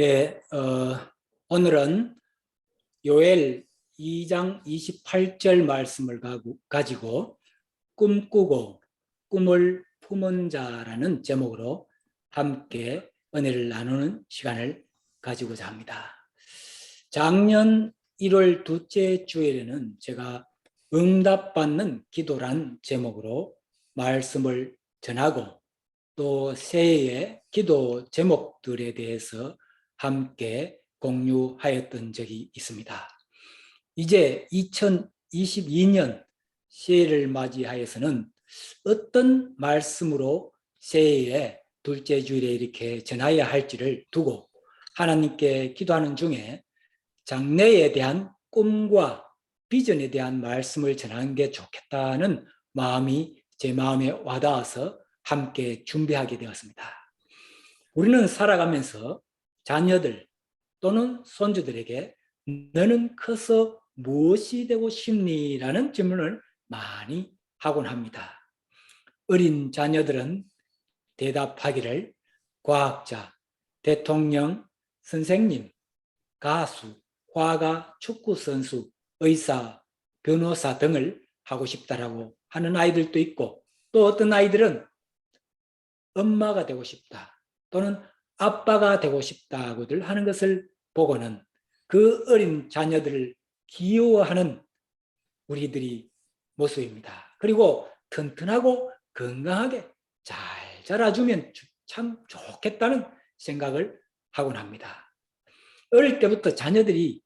네, 오늘은 요엘 2장 28절 말씀을 가지고 꿈꾸고 꿈을 품은 자라는 제목으로 함께 은혜를 나누는 시간을 가지고자 합니다. 작년 1월 둘째 주일에는 제가 응답받는 기도란 제목으로 말씀을 전하고 또 새해의 기도 제목들에 대해서 함께 공유하였던 적이 있습니다. 이제 2022년 새해를 맞이하여서는 어떤 말씀으로 새해의 둘째 주일에 이렇게 전해야 할지를 두고 하나님께 기도하는 중에 장래에 대한 꿈과 비전에 대한 말씀을 전하는 게 좋겠다는 마음이 제 마음에 와닿아서 함께 준비하게 되었습니다. 우리는 살아가면서 자녀들 또는 손주들에게 너는 커서 무엇이 되고 싶니? 라는 질문을 많이 하곤 합니다. 어린 자녀들은 대답하기를 과학자, 대통령, 선생님, 가수, 화가, 축구선수, 의사, 변호사 등을 하고 싶다라고 하는 아이들도 있고, 또 어떤 아이들은 엄마가 되고 싶다 또는 아빠가 되고 싶다고들 하는 것을 보고는 그 어린 자녀들을 귀여워하는 우리들이 모습입니다. 그리고 튼튼하고 건강하게 잘 자라주면 참 좋겠다는 생각을 하곤 합니다. 어릴 때부터 자녀들이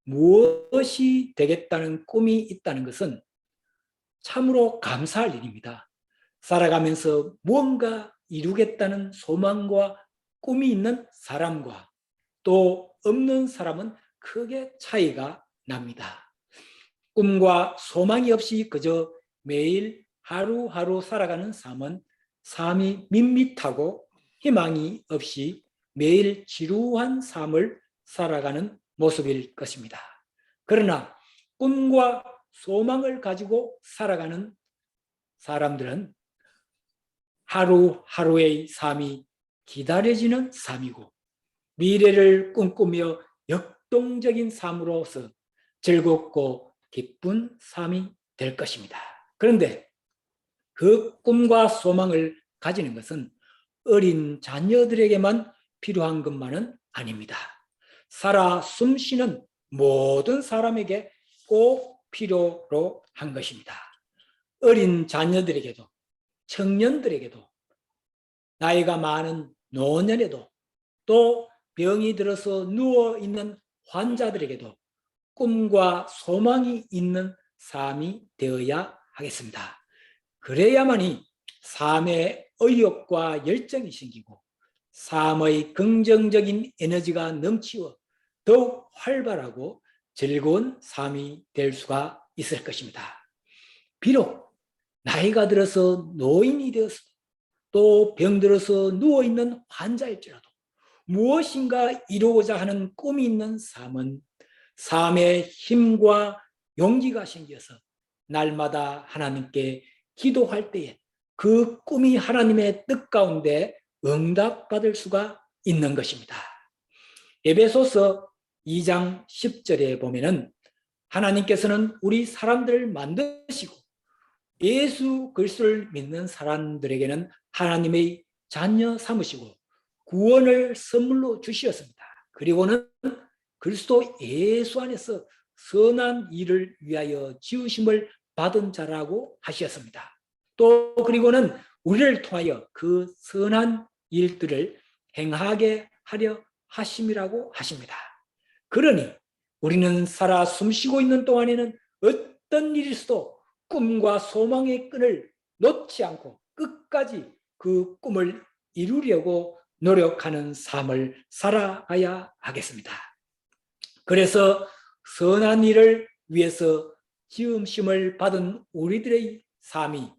무엇이 되겠다는 꿈이 있다는 것은 참으로 감사할 일입니다. 살아가면서 무언가 이루겠다는 소망과 꿈이 있는 사람과 또 없는 사람은 크게 차이가 납니다. 꿈과 소망이 없이 그저 매일 하루하루 살아가는 삶은 삶이 밋밋하고 희망이 없이 매일 지루한 삶을 살아가는 모습일 것입니다. 그러나 꿈과 소망을 가지고 살아가는 사람들은 하루하루의 삶이 기다려지는 삶이고 미래를 꿈꾸며 역동적인 삶으로서 즐겁고 기쁜 삶이 될 것입니다. 그런데 그 꿈과 소망을 가지는 것은 어린 자녀들에게만 필요한 것만은 아닙니다. 살아 숨쉬는 모든 사람에게 꼭 필요로 한 것입니다. 어린 자녀들에게도 청년들에게도 나이가 많은 노년에도 또 병이 들어서 누워있는 환자들에게도 꿈과 소망이 있는 삶이 되어야 하겠습니다. 그래야만이 삶의 의욕과 열정이 생기고 삶의 긍정적인 에너지가 넘치어 더욱 활발하고 즐거운 삶이 될 수가 있을 것입니다. 비록 나이가 들어서 노인이 되어서 또 병들어서 누워있는 환자일지라도 무엇인가 이루고자 하는 꿈이 있는 삶은 삶의 힘과 용기가 생겨서 날마다 하나님께 기도할 때에 그 꿈이 하나님의 뜻 가운데 응답받을 수가 있는 것입니다. 에베소서 2장 10절에 보면은 하나님께서는 우리 사람들을 만드시고 예수 그리스도를 믿는 사람들에게는 하나님의 자녀 삼으시고 구원을 선물로 주셨습니다. 그리고는 그리스도 예수 안에서 선한 일을 위하여 지으심을 받은 자라고 하셨습니다. 또 그리고는 우리를 통하여 그 선한 일들을 행하게 하려 하심이라고 하십니다. 그러니 우리는 살아 숨쉬고 있는 동안에는 어떤 일이 있어도 꿈과 소망의 끈을 놓지 않고 끝까지 그 꿈을 이루려고 노력하는 삶을 살아가야 하겠습니다. 그래서 선한 일을 위해서 지음심을 받은 우리들의 삶이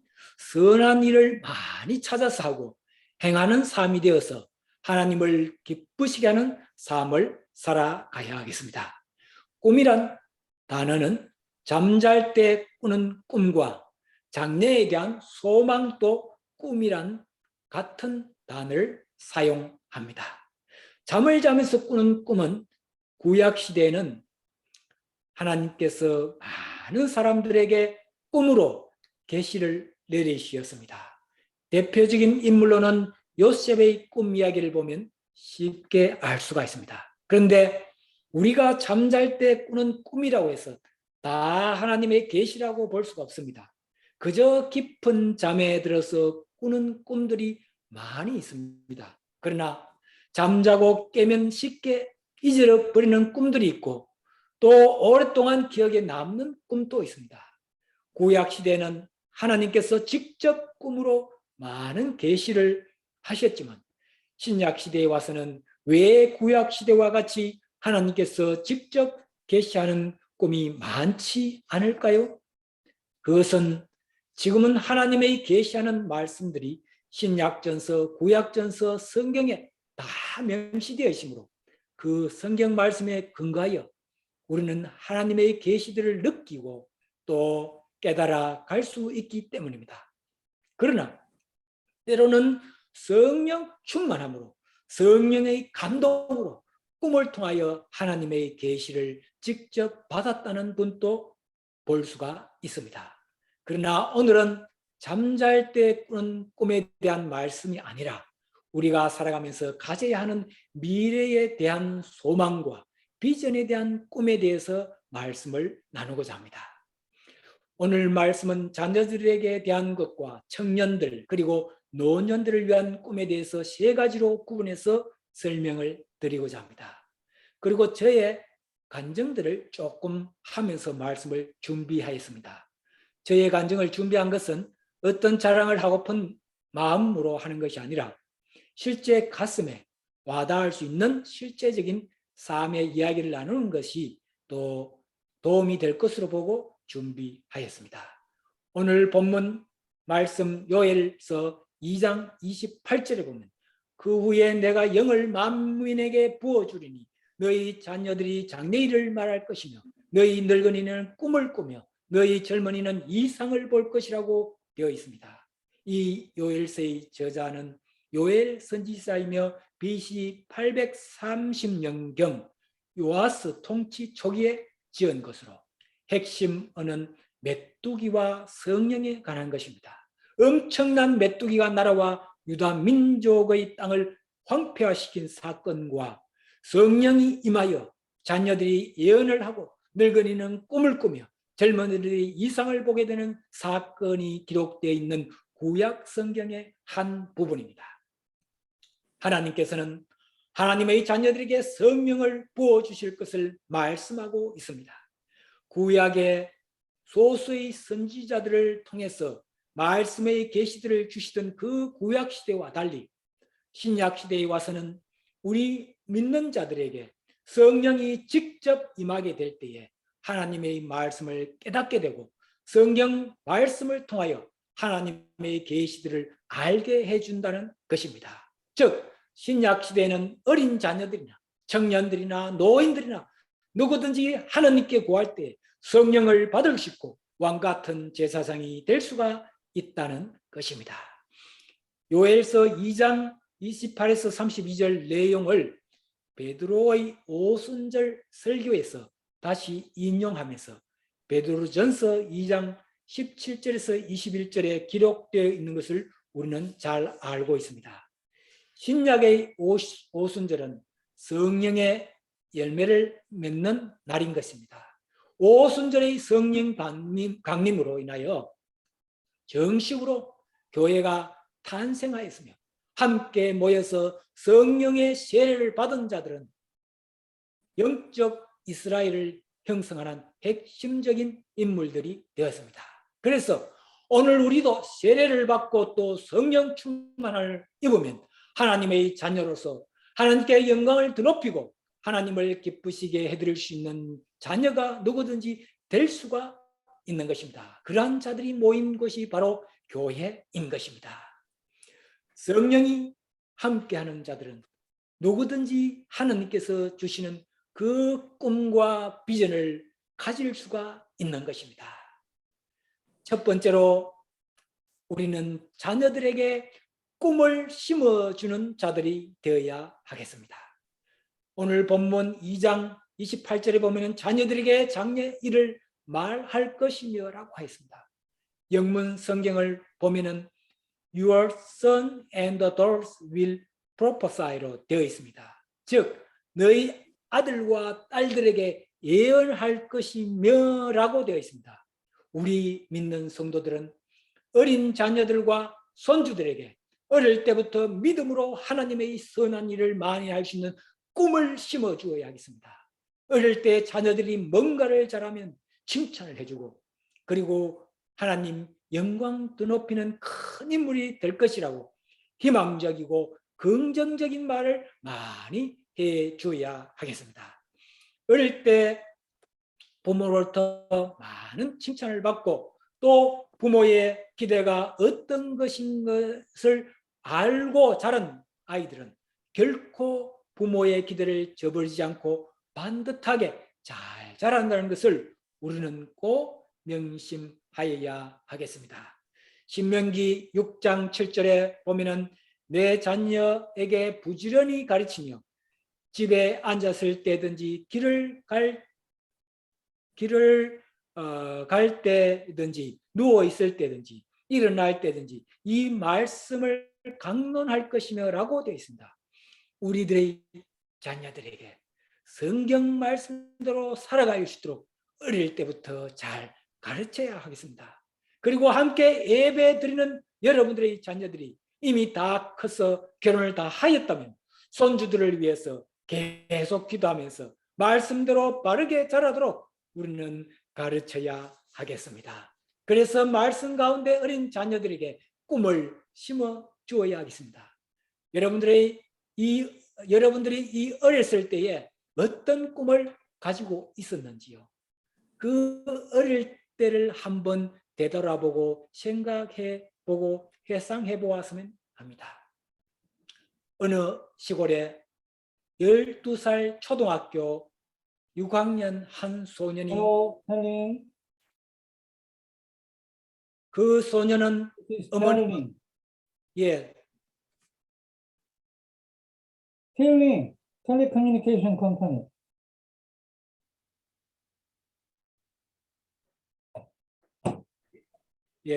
선한 일을 많이 찾아서 하고 행하는 삶이 되어서 하나님을 기쁘시게 하는 삶을 살아가야 하겠습니다. 꿈이란 단어는 잠잘 때 꾸는 꿈과 장래에 대한 소망도 꿈이란 같은 단어를 사용합니다. 잠을 자면서 꾸는 꿈은 구약 시대에는 하나님께서 많은 사람들에게 꿈으로 계시를 내리시었습니다. 대표적인 인물로는 요셉의 꿈 이야기를 보면 쉽게 알 수가 있습니다. 그런데 우리가 잠잘 때 꾸는 꿈이라고 해서 다 하나님의 계시라고 볼 수가 없습니다. 그저 깊은 잠에 들어서 꾸는 꿈들이 많이 있습니다. 그러나 잠자고 깨면 쉽게 잊어버리는 꿈들이 있고 또 오랫동안 기억에 남는 꿈도 있습니다. 구약 시대는 하나님께서 직접 꿈으로 많은 계시를 하셨지만 신약 시대에 와서는 왜 구약 시대와 같이 하나님께서 직접 계시하는 꿈이 많지 않을까요? 그것은 지금은 하나님의 계시하는 말씀들이 신약전서, 구약전서, 성경에 다 명시되어 있으므로 그 성경 말씀에 근거하여 우리는 하나님의 계시들을 느끼고 또 깨달아 갈 수 있기 때문입니다. 그러나 때로는 성령 충만함으로 성령의 감동으로 꿈을 통하여 하나님의 계시를 직접 받았다는 분도 볼 수가 있습니다. 그러나 오늘은 잠잘 때 꾸는 꿈에 대한 말씀이 아니라 우리가 살아가면서 가져야 하는 미래에 대한 소망과 비전에 대한 꿈에 대해서 말씀을 나누고자 합니다. 오늘 말씀은 자녀들에게 대한 것과 청년들 그리고 노년들을 위한 꿈에 대해서 세 가지로 구분해서 설명을 드리고자 합니다. 그리고 저의 간증들을 조금 하면서 말씀을 준비하였습니다. 저의 간증을 준비한 것은 어떤 자랑을 하고픈 마음으로 하는 것이 아니라 실제 가슴에 와닿을 수 있는 실제적인 삶의 이야기를 나누는 것이 또 도움이 될 것으로 보고 준비하였습니다. 오늘 본문 말씀 요엘서 2장 28절에 보면 그 후에 내가 영을 만민에게 부어주리니 너희 자녀들이 장래일을 말할 것이며 너희 늙은이는 꿈을 꾸며 너희 젊은이는 이상을 볼 것이라고 되어 있습니다. 이 요엘서의 저자는 요엘 선지자이며 BC 830년경 요아스 통치 초기에 지은 것으로 핵심 언어는 메뚜기와 성령에 관한 것입니다. 엄청난 메뚜기가 날아와 유다 민족의 땅을 황폐화시킨 사건과 성령이 임하여 자녀들이 예언을 하고 늙은이는 꿈을 꾸며 젊은이들이 이상을 보게 되는 사건이 기록되어 있는 구약 성경의 한 부분입니다. 하나님께서는 하나님의 자녀들에게 성령을 부어주실 것을 말씀하고 있습니다. 구약의 소수의 선지자들을 통해서 말씀의 계시들을 주시던 그 구약 시대와 달리 신약 시대에 와서는 우리 믿는 자들에게 성령이 직접 임하게 될 때에 하나님의 말씀을 깨닫게 되고 성경 말씀을 통하여 하나님의 계시들을 알게 해준다는 것입니다. 즉 신약 시대에는 어린 자녀들이나 청년들이나 노인들이나 누구든지 하나님께 구할 때 성령을 받을 수 있고 왕같은 제사장이 될 수가 있다는 것입니다. 요엘서 2장 28에서 32절 내용을 베드로의 오순절 설교에서 다시 인용하면서 베드로전서 2장 17절에서 21절에 기록되어 있는 것을 우리는 잘 알고 있습니다. 신약의 오순절은 성령의 열매를 맺는 날인 것입니다. 오순절의 성령 강림으로 인하여 정식으로 교회가 탄생하였으며 함께 모여서 성령의 세례를 받은 자들은 영적 이스라엘을 형성하는 핵심적인 인물들이 되었습니다. 그래서 오늘 우리도 세례를 받고 또 성령 충만을 입으면 하나님의 자녀로서 하나님께 영광을 드높이고 하나님을 기쁘시게 해드릴 수 있는 자녀가 누구든지 될 수가 있는 것입니다. 그러한 자들이 모인 곳이 바로 교회인 것입니다. 성령이 함께하는 자들은 누구든지 하나님께서 주시는 그 꿈과 비전을 가질 수가 있는 것입니다. 첫 번째로 우리는 자녀들에게 꿈을 심어주는 자들이 되어야 하겠습니다. 오늘 본문 2장 28절에 보면 자녀들에게 장래 일을 말할 것이며 라고 하였습니다. 영문 성경을 보면 Your son and daughters will prophesy로 되어 있습니다. 즉 너희 아들과 딸들에게 예언할 것이며 라고 되어 있습니다. 우리 믿는 성도들은 어린 자녀들과 손주들에게 어릴 때부터 믿음으로 하나님의 선한 일을 많이 할 수 있는 꿈을 심어 주어야 하겠습니다. 어릴 때 자녀들이 뭔가를 잘하면 칭찬을 해주고, 그리고 하나님 영광 드높이는 큰 인물이 될 것이라고 희망적이고 긍정적인 말을 많이 해 줘야 하겠습니다. 어릴 때 부모로부터 많은 칭찬을 받고, 또 부모의 기대가 어떤 것인 것을 알고 자란 아이들은 결코 부모의 기대를 저버리지 않고 반듯하게 잘 자란다는 것을 우리는 꼭 명심하여야 하겠습니다. 신명기 6장 7절에 보면은 내 자녀에게 부지런히 가르치며 집에 앉았을 때든지 길을 갈 때든지 누워 있을 때든지 일어날 때든지 이 말씀을 강론할 것이며 라고 되어 있습니다. 우리들의 자녀들에게 성경 말씀대로 살아갈 수 있도록 어릴 때부터 잘 가르쳐야 하겠습니다. 그리고 함께 예배 드리는 여러분들의 자녀들이 이미 다 커서 결혼을 다 하였다면 손주들을 위해서 계속 기도하면서 말씀대로 바르게 자라도록 우리는 가르쳐야 하겠습니다. 그래서 말씀 가운데 어린 자녀들에게 꿈을 심어 주어야 하겠습니다. 여러분들이 이 어렸을 때에 어떤 꿈을 가지고 있었는지요? 그 어릴 때를 한번 되돌아보고 생각해보고 회상해 보았으면 합니다. 어느 시골에 12살 초등학교 6학년 한 소년이 그 소년은 어머니 Starlink telecommunication company.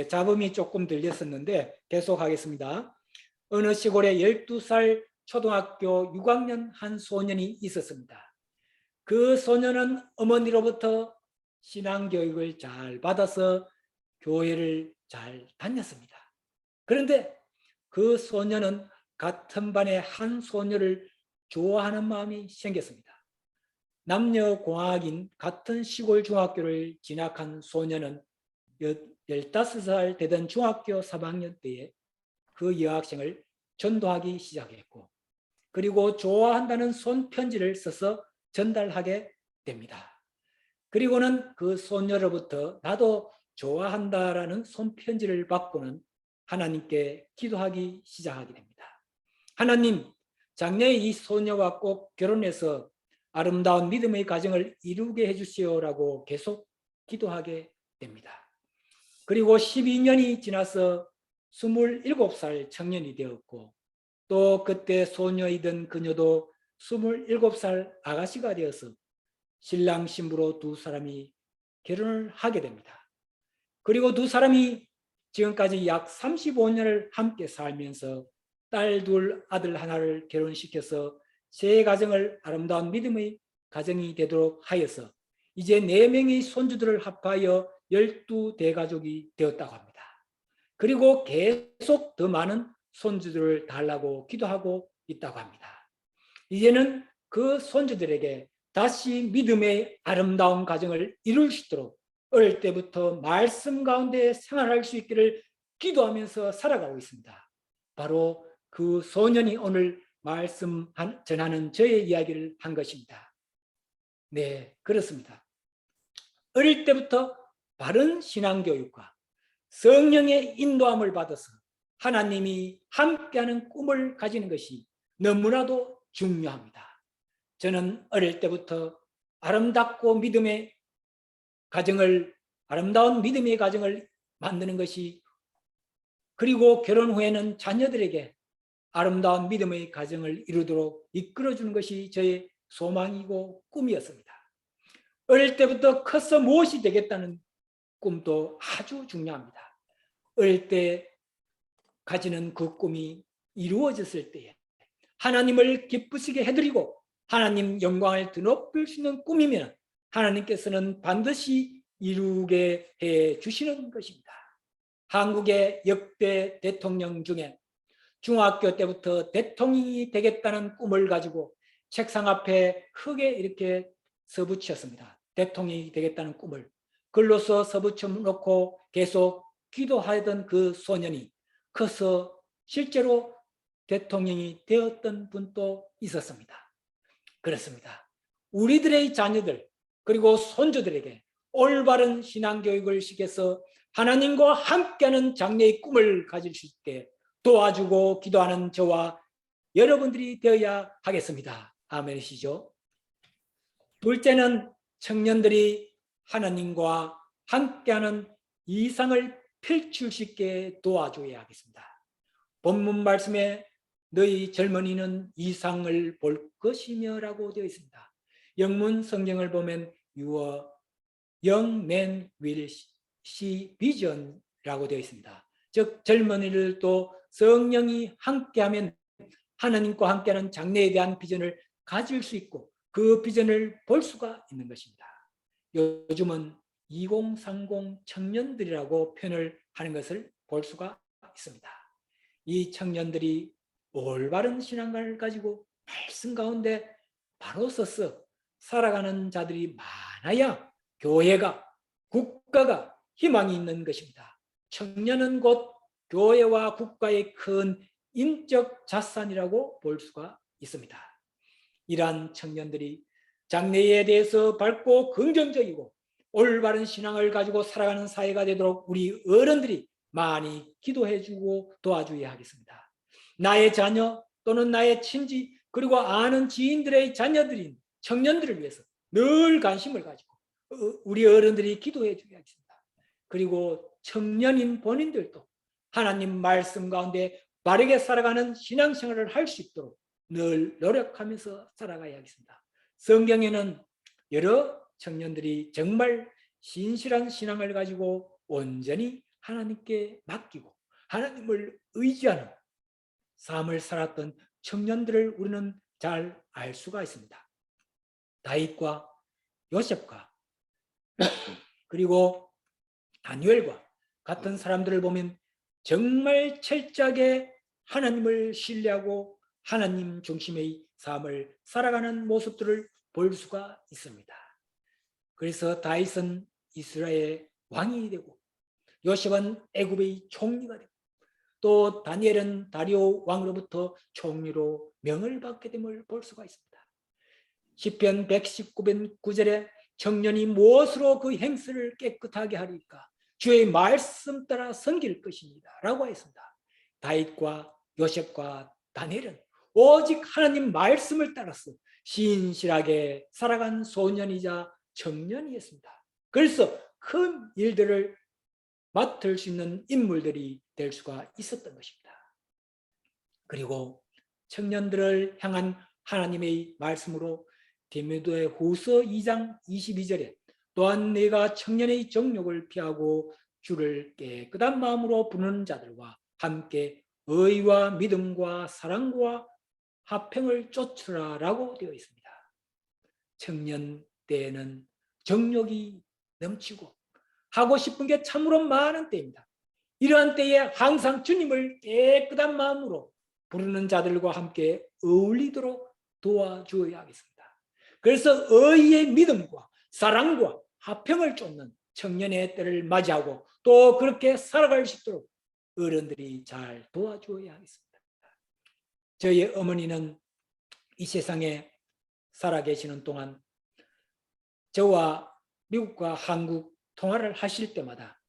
잡음이 조금 들렸었는데 계속하겠습니다. 어느 시골에 12살 초등학교 6학년 한 소년이 있었습니다. 그 소년은 어머니로부터 신앙교육을 잘 받아서 교회를 잘 다녔습니다. 그런데 그 소년은 같은 반의 한 소녀를 좋아하는 마음이 생겼습니다. 남녀공학인 같은 시골 중학교를 진학한 소년은 15살 되던 중학교 3학년 때에 그 여학생을 전도하기 시작했고, 그리고 좋아한다는 손편지를 써서 전달하게 됩니다. 그리고는 그 소녀로부터 나도 좋아한다라는 손편지를 받고는 하나님께 기도하기 시작하게 됩니다. 하나님, 장래에 이 소녀와 꼭 결혼해서 아름다운 믿음의 가정을 이루게 해주시오라고 계속 기도하게 됩니다. 그리고 12년이 지나서 27살 청년이 되었고, 또 그때 소녀이던 그녀도 27살 아가씨가 되어서 신랑 신부로 두 사람이 결혼을 하게 됩니다. 그리고 두 사람이 지금까지 약 35년을 함께 살면서 딸 둘, 아들 하나를 결혼시켜서 새 가정을 아름다운 믿음의 가정이 되도록 하여서 이제 4명의 손주들을 합하여 12대가족이 되었다고 합니다. 그리고 계속 더 많은 손주들을 달라고 기도하고 있다고 합니다. 이제는 그 손주들에게 다시 믿음의 아름다운 가정을 이룰 수 있도록 어릴 때부터 말씀 가운데 생활할 수 있기를 기도하면서 살아가고 있습니다. 바로 그 소년이 오늘 말씀 전하는 저의 이야기를 한 것입니다. 네, 그렇습니다. 어릴 때부터 바른 신앙교육과 성령의 인도함을 받아서 하나님이 함께하는 꿈을 가지는 것이 너무나도 중요합니다. 저는 어릴 때부터 아름다운 믿음의 가정을 만드는 것이, 그리고 결혼 후에는 자녀들에게 아름다운 믿음의 가정을 이루도록 이끌어주는 것이 저의 소망이고 꿈이었습니다. 어릴 때부터 커서 무엇이 되겠다는 꿈도 아주 중요합니다. 어릴 때 가지는 그 꿈이 이루어졌을 때에 하나님을 기쁘시게 해드리고 하나님 영광을 드높일 수 있는 꿈이면 하나님께서는 반드시 이루게 해 주시는 것입니다. 한국의 역대 대통령 중에 중학교 때부터 대통령이 되겠다는 꿈을 가지고 책상 앞에 크게 이렇게 써붙였습니다. 대통령이 되겠다는 꿈을 글로써 써붙여 놓고 계속 기도하던 그 소년이 커서 실제로 대통령이 되었던 분도 있었습니다. 그렇습니다. 우리들의 자녀들 그리고 손주들에게 올바른 신앙교육을 시켜서 하나님과 함께하는 장래의 꿈을 가질 수 있게 도와주고 기도하는 저와 여러분들이 되어야 하겠습니다. 아멘이시죠? 둘째는 청년들이 하나님과 함께하는 이상을 펼칠 수 있게 도와줘야 하겠습니다. 본문 말씀에 너희 젊은이는 이상을 볼 것이며 라고 되어 있습니다. 영문 성경을 보면 Your young men will see vision 라고 되어 있습니다. 즉 젊은이를 또 성령이 함께하면 하나님과 함께하는 장래에 대한 비전을 가질 수 있고 그 비전을 볼 수가 있는 것입니다. 요즘은 2030 청년들이라고 표현을 하는 것을 볼 수가 있습니다. 이 청년들이 올바른 신앙관을 가지고 말씀 가운데 바로 서서 살아가는 자들이 많아야 교회가 국가가 희망이 있는 것입니다. 청년은 곧 교회와 국가의 큰 인적 자산이라고 볼 수가 있습니다. 이러한 청년들이 장래에 대해서 밝고 긍정적이고 올바른 신앙을 가지고 살아가는 사회가 되도록 우리 어른들이 많이 기도해주고 도와줘야 하겠습니다. 나의 자녀 또는 나의 친지 그리고 아는 지인들의 자녀들인 청년들을 위해서 늘 관심을 가지고 우리 어른들이 기도해 줘야겠습니다. 그리고 청년인 본인들도 하나님 말씀 가운데 바르게 살아가는 신앙생활을 할 수 있도록 늘 노력하면서 살아가야겠습니다. 성경에는 여러 청년들이 정말 신실한 신앙을 가지고 온전히 하나님께 맡기고 하나님을 의지하는 삶을 살았던 청년들을 우리는 잘 알 수가 있습니다. 다윗과 요셉과 그리고 다니엘과 같은 사람들을 보면 정말 철저하게 하나님을 신뢰하고 하나님 중심의 삶을 살아가는 모습들을 볼 수가 있습니다. 그래서 다윗은 이스라엘의 왕이 되고 요셉은 애굽의 총리가 되고 또 다니엘은 다리오 왕으로부터 총리로 명을 받게 됨을 볼 수가 있습니다. 시편 119편 9절에 청년이 무엇으로 그 행실을 깨끗하게 하리까? 주의 말씀 따라 섬길 것입니다 라고 했습니다. 다윗과 요셉과 다니엘은 오직 하나님 말씀을 따라서 신실하게 살아간 소년이자 청년이었습니다. 그래서 큰 일들을 맡을 수 있는 인물들이 될 수가 있었던 것입니다. 그리고 청년들을 향한 하나님의 말씀으로 디모데 후서 2장 22절에 또한 내가 청년의 정욕을 피하고 주를 깨끗한 마음으로 부르는 자들과 함께 의와 믿음과 사랑과 화평을 쫓으라 라고 되어 있습니다. 청년 때에는 정욕이 넘치고 하고 싶은 게 참으로 많은 때입니다. 이러한 때에 항상 주님을 깨끗한 마음으로 부르는 자들과 함께 어울리도록 도와주어야 하겠습니다. 그래서 의의 믿음과 사랑과 화평을 쫓는 청년의 때를 맞이하고 또 그렇게 살아갈 수 있도록 어른들이 잘 도와주어야 하겠습니다. 저희 어머니는 이 세상에 살아계시는 동안 저와 미국과 한국 통화를 하실 때마다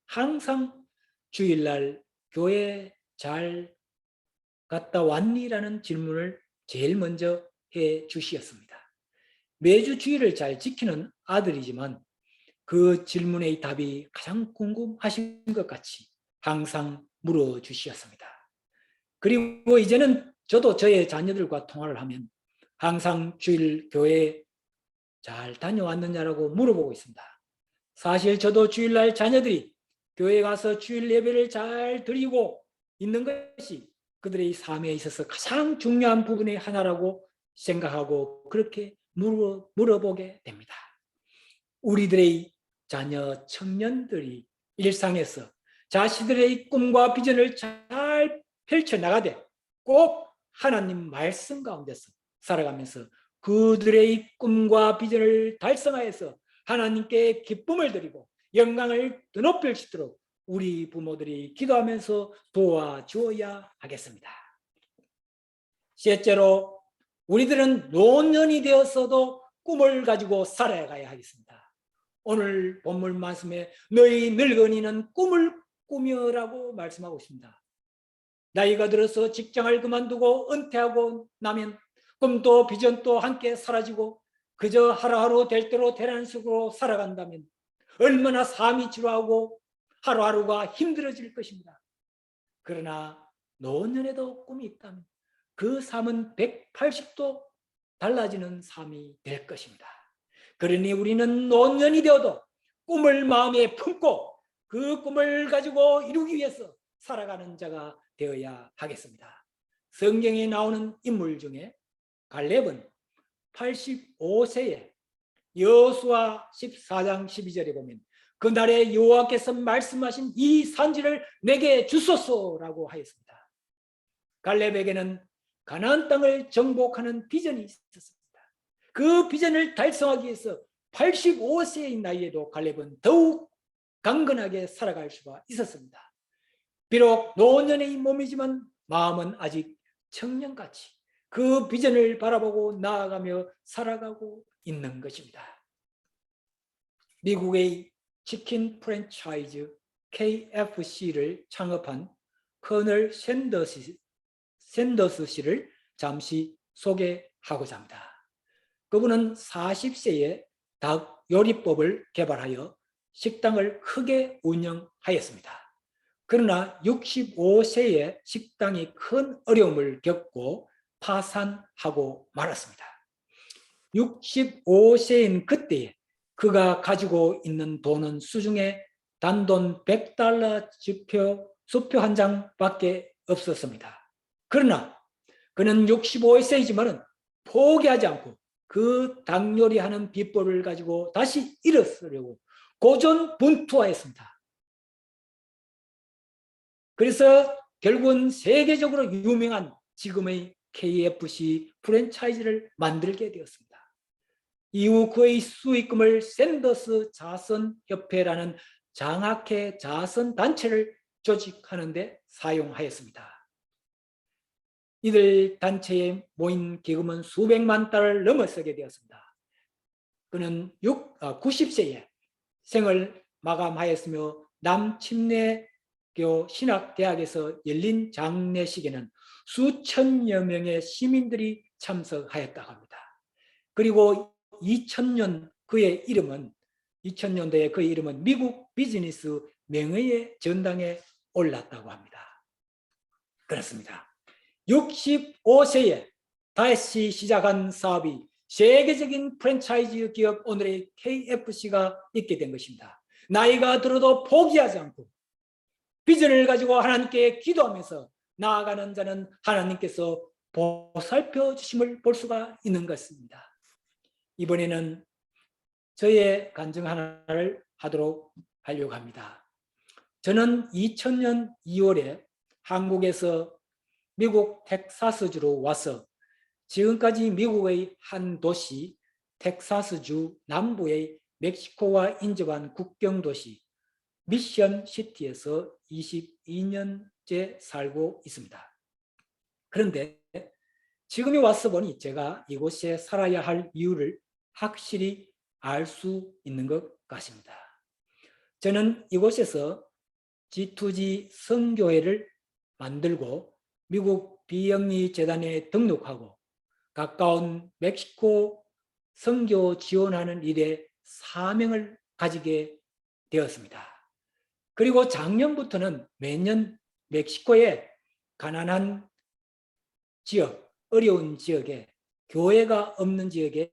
항상 주일날 교회 잘 갔다 왔니라는 질문을 제일 먼저 해 주시었습니다. 매주 주일을 잘 지키는 아들이지만 그 질문의 답이 가장 궁금하신 것 같이 항상 물어주시었습니다. 그리고 이제는 저도 저의 자녀들과 통화를 하면 항상 주일 교회 잘 다녀왔느냐라고 물어보고 있습니다. 사실 저도 주일날 자녀들이 교회 가서 주일 예배를 잘 드리고 있는 것이 그들의 삶에 있어서 가장 중요한 부분의 하나라고 생각하고 그렇게 물어보게 됩니다. 우리들의 자녀 청년들이 일상에서 자신들의 꿈과 비전을 잘 펼쳐나가되 꼭 하나님 말씀 가운데서 살아가면서 그들의 꿈과 비전을 달성하여서 하나님께 기쁨을 드리고 영광을 드높일 수 있도록 우리 부모들이 기도하면서 도와주어야 하겠습니다. 셋째로 우리들은 노년이 되었어도 꿈을 가지고 살아가야 하겠습니다. 오늘 본문 말씀에 너희 늙은이는 꿈을 꾸며라고 말씀하고 있습니다. 나이가 들어서 직장을 그만두고 은퇴하고 나면 꿈도 비전도 함께 사라지고 그저 하루하루 될 대로 되라는 식으로 살아간다면 얼마나 삶이 지루하고 하루하루가 힘들어질 것입니다. 그러나 노년에도 꿈이 있다면 그 삶은 180도 달라지는 삶이 될 것입니다. 그러니 우리는 노년이 되어도 꿈을 마음에 품고 그 꿈을 가지고 이루기 위해서 살아가는 자가 되어야 하겠습니다. 성경에 나오는 인물 중에 갈렙은 85세에 여호수아 14장 12절에 보면 그날에 여호와께서 말씀하신 이 산지를 내게 주소서라고 하였습니다. 갈렙에게는 가나안 땅을 정복하는 비전이 있었습니다. 그 비전을 달성하기 위해서 85세의 나이에도 갈렙은 더욱 강건하게 살아갈 수가 있었습니다. 비록 노년의 몸이지만 마음은 아직 청년같이 그 비전을 바라보고 나아가며 살아가고 있는 것입니다. 미국의 치킨 프랜차이즈 KFC를 창업한 커널 샌더스 씨를 잠시 소개하고자 합니다. 그분은 40세에 닭 요리법을 개발하여 식당을 크게 운영하였습니다. 그러나 65세에 식당이 큰 어려움을 겪고 파산하고 말았습니다. 65세인 그때에 그가 가지고 있는 돈은 수중에 단돈 $100 수표 한 장밖에 없었습니다. 그러나 그는 65세이지만 포기하지 않고 그 닭 요리하는 비법을 가지고 다시 일어서려고 고전분투하였습니다. 그래서 결국은 세계적으로 유명한 지금의 KFC 프랜차이즈를 만들게 되었습니다. 이후 그의 수익금을 샌더스 자선협회라는 장학회 자선단체를 조직하는 데 사용하였습니다. 이들 단체에 모인 기금은 수백만 달러를 넘어서게 되었습니다. 그는 90세에 생을 마감하였으며 남침례교 신학대학에서 열린 장례식에는 수천여 명의 시민들이 참석하였다고 합니다. 그리고 2000년도에 그의 이름은 미국 비즈니스 명예의 전당에 올랐다고 합니다. 그렇습니다. 65세에 다시 시작한 사업이 세계적인 프랜차이즈 기업 오늘의 KFC가 있게 된 것입니다. 나이가 들어도 포기하지 않고 비전을 가지고 하나님께 기도하면서 나아가는 자는 하나님께서 보살펴 주심을 볼 수가 있는 것입니다. 이번에는 저의 간증 하나를 하도록 하려고 합니다. 저는 2000년 2월에 한국에서 미국 텍사스주로 와서 지금까지 미국의 한 도시 텍사스주 남부의 멕시코와 인접한 국경 도시 미션 시티에서 22년째 살고 있습니다. 그런데 지금에 와서 보니 제가 이곳에 살아야 할 이유를 확실히 알 수 있는 것 같습니다. 저는 이곳에서 G2G 선교회를 만들고 미국 비영리 재단에 등록하고 가까운 멕시코 선교 지원하는 일에 사명을 가지게 되었습니다. 그리고 작년부터는 매년 멕시코의 가난한 지역, 어려운 지역에 교회가 없는 지역에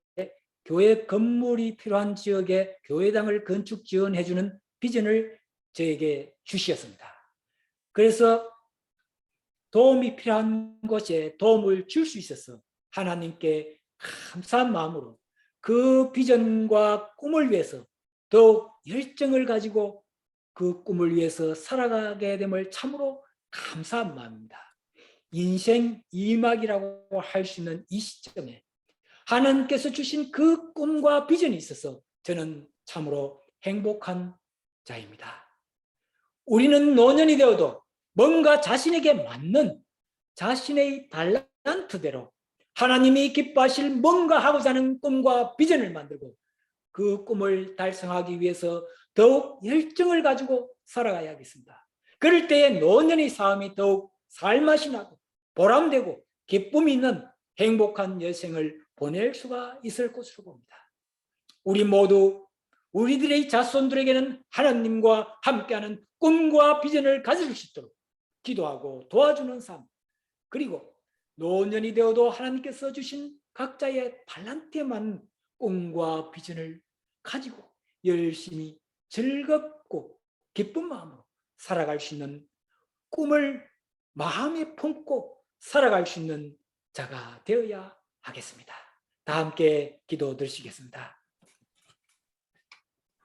교회 건물이 필요한 지역에 교회당을 건축 지원해주는 비전을 저에게 주시었습니다. 그래서 도움이 필요한 곳에 도움을 줄 수 있어서 하나님께 감사한 마음으로 그 비전과 꿈을 위해서 더욱 열정을 가지고 그 꿈을 위해서 살아가게 됨을 참으로 감사한 마음입니다. 인생 2막이라고 할 수 있는 이 시점에 하나님께서 주신 그 꿈과 비전이 있어서 저는 참으로 행복한 자입니다. 우리는 노년이 되어도 뭔가 자신에게 맞는 자신의 달란트대로 하나님이 기뻐하실 뭔가 하고자 하는 꿈과 비전을 만들고 그 꿈을 달성하기 위해서 더욱 열정을 가지고 살아가야겠습니다. 그럴 때에 노년의 삶이 더욱 살맛이 나고 보람되고 기쁨이 있는 행복한 여생을 보낼 수가 있을 것으로 봅니다. 우리 모두 우리들의 자손들에게는 하나님과 함께하는 꿈과 비전을 가질 수 있도록 기도하고 도와주는 삶, 그리고 노년이 되어도 하나님께서 주신 각자의 달란트에만 꿈과 비전을 가지고 열심히 즐겁고 기쁜 마음으로 살아갈 수 있는 꿈을 마음에 품고 살아갈 수 있는 자가 되어야 하겠습니다. 다 함께 기도 드리시겠습니다.